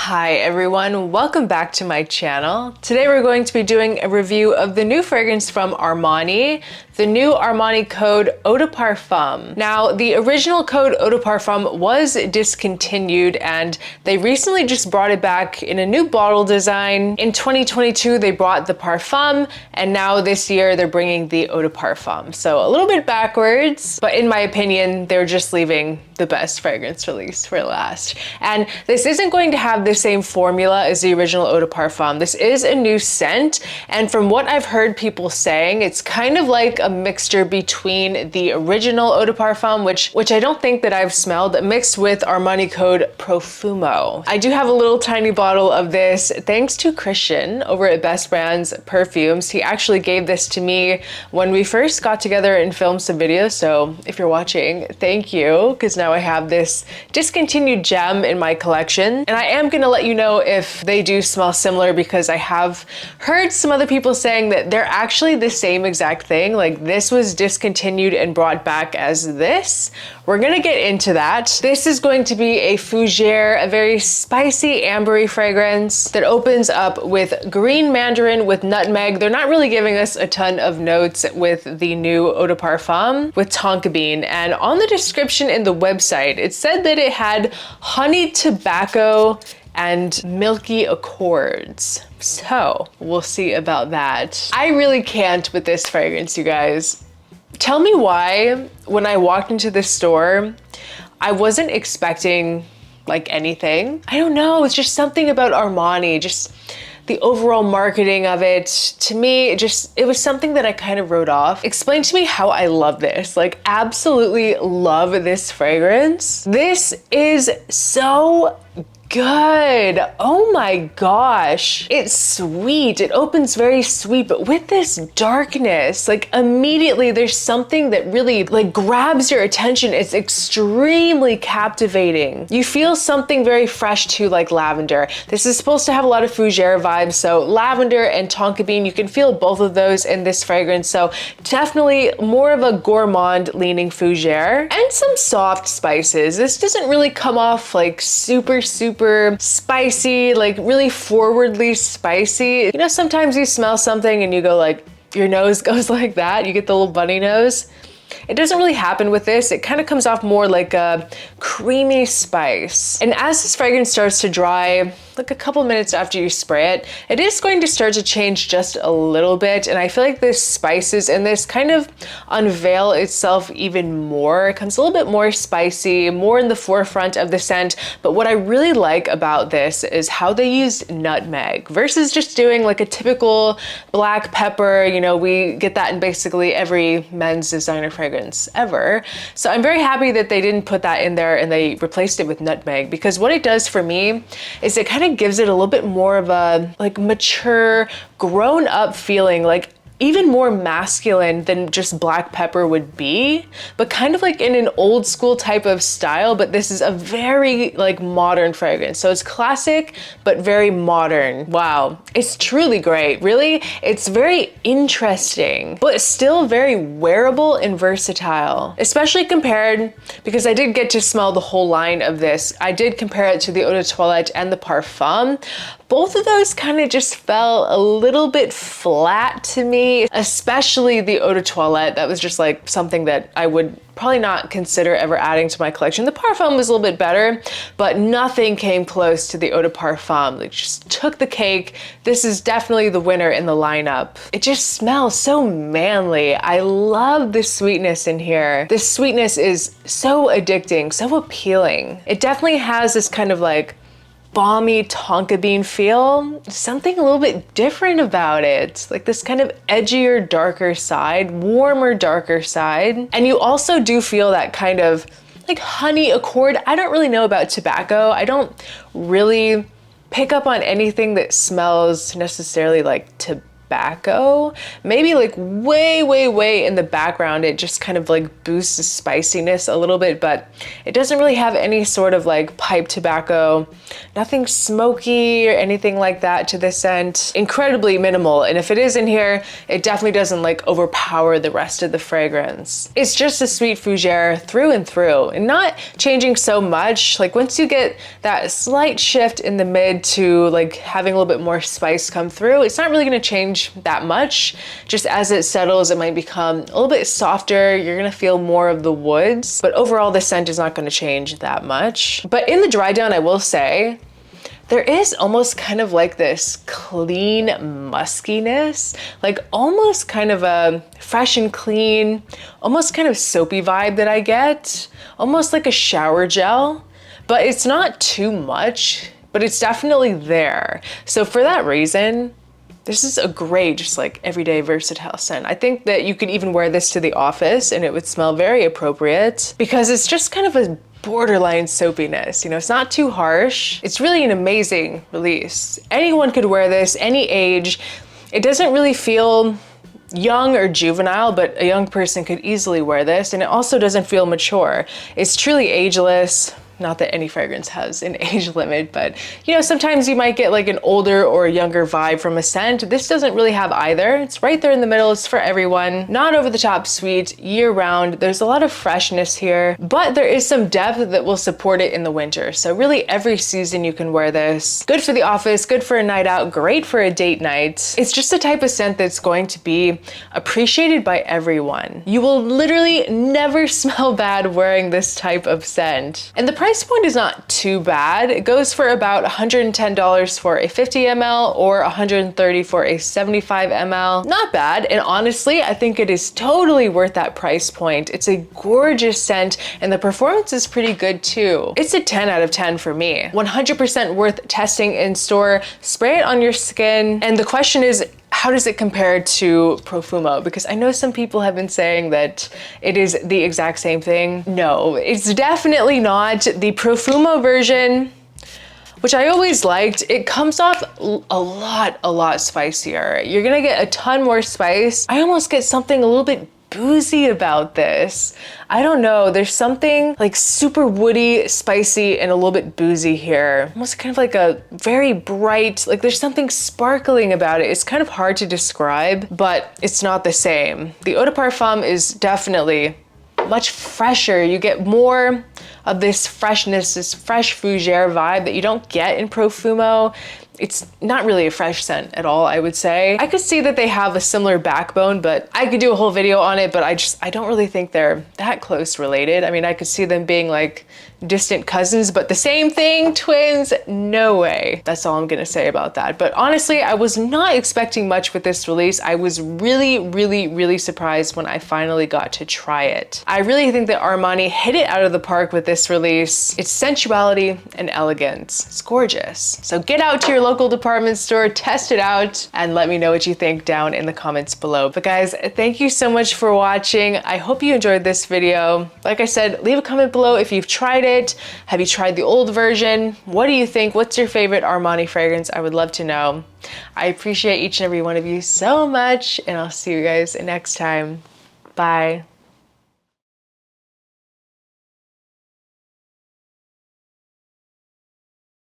Hi everyone, welcome back to my channel. Today we're going to be doing a review of the new fragrance from Armani, the new Armani Code Eau de Parfum. Now, the original Code Eau de Parfum was discontinued and they recently just brought it back in a new bottle design. In 2022, they brought the Parfum, and now this year they're bringing the Eau de Parfum. So a little bit backwards, but in my opinion, they're just leaving the best fragrance release for last. And this isn't going to have the same formula as the original Eau de Parfum. This is a new scent, and from what I've heard people saying, it's kind of like a mixture between the original Eau de Parfum, which I don't think that I've smelled, mixed with Armani Code Profumo. I do have a little tiny bottle of this thanks to Christian over at Best Brands Perfumes. He actually gave this to me when we first got together and filmed some videos, so if you're watching, thank you, because now I have this discontinued gem in my collection. And I am gonna let you know if they do smell similar, because I have heard some other people saying that they're actually the same exact thing. Like, this was discontinued and brought back as this. We're gonna get into that. This is going to be a fougere, a very spicy ambery fragrance that opens up with green mandarin with nutmeg. They're not really giving us a ton of notes with the new Eau de Parfum with tonka bean. And on the description in the website, it said that it had honey tobacco and milky accords. So we'll see about that. I really can't with this fragrance, you guys. Tell me why, when I walked into this store, I wasn't expecting like anything. I don't know, it's just something about Armani, just the overall marketing of it. To me, it was something that I kind of wrote off. Explain to me how I love this. Like, absolutely love this fragrance. This is so good. Oh my gosh. It's sweet. It opens very sweet, but with this darkness, like immediately there's something that really like grabs your attention. It's extremely captivating. You feel something very fresh too, like lavender. This is supposed to have a lot of fougere vibes. So lavender and tonka bean, you can feel both of those in this fragrance. So definitely more of a gourmand leaning fougere and some soft spices. This doesn't really come off like super spicy, like really forwardly spicy. You know, sometimes you smell something and you go like, your nose goes like that. You get the little bunny nose. It doesn't really happen with this. It kind of comes off more like a creamy spice. And as this fragrance starts to dry, like a couple minutes after you spray it, it is going to start to change just a little bit. And I feel like the spices in this kind of unveil itself even more. It comes a little bit more spicy, more in the forefront of the scent. But what I really like about this is how they use nutmeg versus just doing like a typical black pepper. You know, we get that in basically every men's designer fragrance ever. So I'm very happy that they didn't put that in there and they replaced it with nutmeg, because what it does for me is it kind of gives it a little bit more of a like mature, grown up feeling, like even more masculine than just black pepper would be, but kind of like in an old school type of style. But this is a very like modern fragrance. So it's classic, but very modern. Wow, it's truly great. Really, it's very interesting, but still very wearable and versatile, especially compared, because I did get to smell the whole line of this. I did compare it to the Eau de Toilette and the Parfum. Both of those kind of just fell a little bit flat to me, especially the Eau de Toilette. That was just like something that I would probably not consider ever adding to my collection. The Parfum was a little bit better, but nothing came close to the Eau de Parfum. It just took the cake. This is definitely the winner in the lineup. It just smells so manly. I love the sweetness in here. This sweetness is so addicting, so appealing. It definitely has this kind of like balmy tonka bean feel, something a little bit different about it, like this kind of edgier, darker side, warmer, darker side. And you also do feel that kind of like honey accord. I don't really know about tobacco. I don't really pick up on anything that smells necessarily like tobacco tobacco. Maybe like way in the background, it just kind of like boosts the spiciness a little bit, but it doesn't really have any sort of like pipe tobacco, nothing smoky or anything like that to the scent. Incredibly minimal, and if it is in here, it definitely doesn't like overpower the rest of the fragrance. It's just a sweet fougere through and through, and not changing so much. Like once you get that slight shift in the mid to like having a little bit more spice come through, it's not really going to change that much. Just as it settles, it might become a little bit softer. You're going to feel more of the woods, but overall the scent is not going to change that much. But in the dry down, I will say, there is almost kind of like this clean muskiness, like almost kind of a fresh and clean, almost kind of soapy vibe that I get, almost like a shower gel, but it's not too much, but it's definitely there. So for that reason, this is a great, just like everyday versatile scent. I think that you could even wear this to the office and it would smell very appropriate because it's just kind of a borderline soapiness. You know, it's not too harsh. It's really an amazing release. Anyone could wear this, any age. It doesn't really feel young or juvenile, but a young person could easily wear this. And it also doesn't feel mature. It's truly ageless. Not that any fragrance has an age limit, but you know, sometimes you might get like an older or a younger vibe from a scent. This doesn't really have either. It's right there in the middle. It's for everyone. Not over the top sweet, year round. There's a lot of freshness here, but there is some depth that will support it in the winter. So really every season you can wear this. Good for the office, good for a night out, great for a date night. It's just a type of scent that's going to be appreciated by everyone. You will literally never smell bad wearing this type of scent. And the price point is not too bad. It goes for about $110 for a 50 ml or $130 for a 75 ml. Not bad. And honestly, I think it is totally worth that price point. It's a gorgeous scent and the performance is pretty good too. It's a 10 out of 10 for me. 100% worth testing in store. Spray it on your skin. And the question is, how does it compare to Profumo? Because I know some people have been saying that it is the exact same thing. No, it's definitely not. The Profumo version, which I always liked, it comes off a lot spicier. You're gonna get a ton more spice. I almost get something a little bit boozy about this. I don't know, there's something like super woody, spicy, and a little bit boozy here. Almost kind of like a very bright, like there's something sparkling about it. It's kind of hard to describe, but it's not the same. The Eau de Parfum is definitely much fresher. You get more of this freshness, this fresh fougere vibe that you don't get in Profumo. It's not really a fresh scent at all, I would say. I could see that they have a similar backbone, but I could do a whole video on it, but I don't really think they're that close related. I mean, I could see them being like distant cousins, but the same thing, twins, no way. That's all I'm gonna say about that. But honestly, I was not expecting much with this release. I was really surprised when I finally got to try it. I really think that Armani hit it out of the park with this release. It's sensuality and elegance. It's gorgeous. So get out to your local department store, test it out, and let me know what you think down in the comments below. But guys, thank you so much for watching. I hope you enjoyed this video. Like I said, leave a comment below if you've tried it. Have you tried the old version? What do you think? What's your favorite Armani fragrance? I would love to know. I appreciate each and every one of you so much, and I'll see you guys next time. Bye.